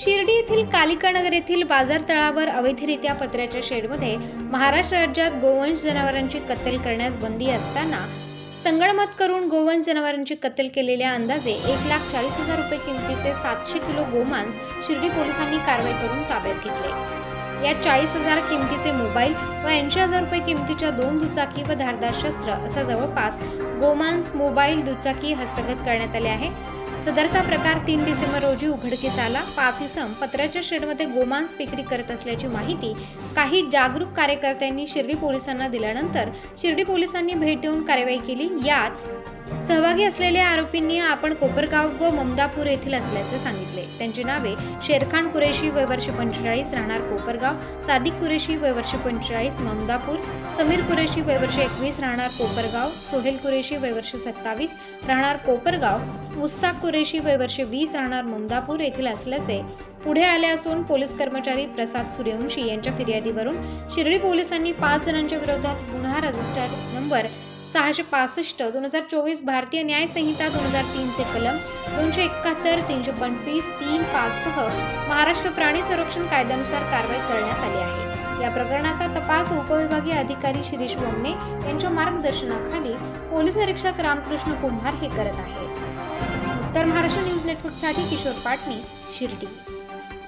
शिर्डी येथील कालिका नगर येथील बाजार तळावर अवैधरित्या पत्र्याच्या शेडमध्ये महाराष्ट्र राज्यात गोवंश जनावरांची कत्तल करण्यास बंदी असताना संगणमत करून गोवंश जनावरांची कत्तल केलेल्या अंदाजे 1,40,000 रुपये किमतीचे 700 किलो गोमांस शिर्डी पोलिसांनी कारवाई करून ताब्यात घेतले। यात 40,000 किमतीचे मोबाईल व 80,000 रुपये किमतीच्या 2 दुचाकी व धारदार शस्त्र असा जवळपास गोमांस, मोबाईल, दुचाकी हस्तगत करण्यात आले आहे। सदरचा प्रकार 3 डिसेंबर रोजी उघडकीस आला। 5 इसम पत्र्याच्या शेडमध्ये गोमांस विक्री करत असल्याची माहिती काही जागरूक कार्यकर्त्यांनी शिर्डी पोलिसांना दिल्यानंतर शिर्डी पोलिसांनी भेट देऊन कारवाई केली। यात सहभागी असलेल्या आरोपींनी आपण कोपरगाव व ममदापूर येथील असल्याचे सांगितले। त्यांची नावे शेरखान कुरेशी वय वर्ष 45 राहणार कोपरगाव, सादिक कुरेशी वय वर्ष 45 ममदापूर, समीर कुरेशी वय वर्ष 21 राहणार कोपरगाव, सोहेल कुरेशी वय वर्ष 27 राहणार कोपरगाव, मुस्ताक कुरेशी वय वर्ष 20 राहणार ममदापूर येथील असल्याचे पुढे आले असून पोलीस कर्मचारी प्रसाद सूर्यवंशी यांच्या फिर्यादीवरून शिर्डी पोलिसांनी 5 जणांच्या विरोधात गुन्हा रजिस्टर नंबर 665/2024 भारतीय न्याय संहिता 2003 चे कलम 271, 325, 3(5) सह महाराष्ट्र प्राणी संरक्षण कायद्यानुसार कारवाई करण्यात आली आहे। या प्रकरणाचा तपास उपविभागीय अधिकारी शिरीष वमने यांच्या मार्गदर्शनाखाली पोलीस निरीक्षक रामकृष्ण कुंभार हे करत आहेत। उत्तर महाराष्ट्र न्यूज नेटवर्कसाठी किशोर पाटणी, शिर्डी।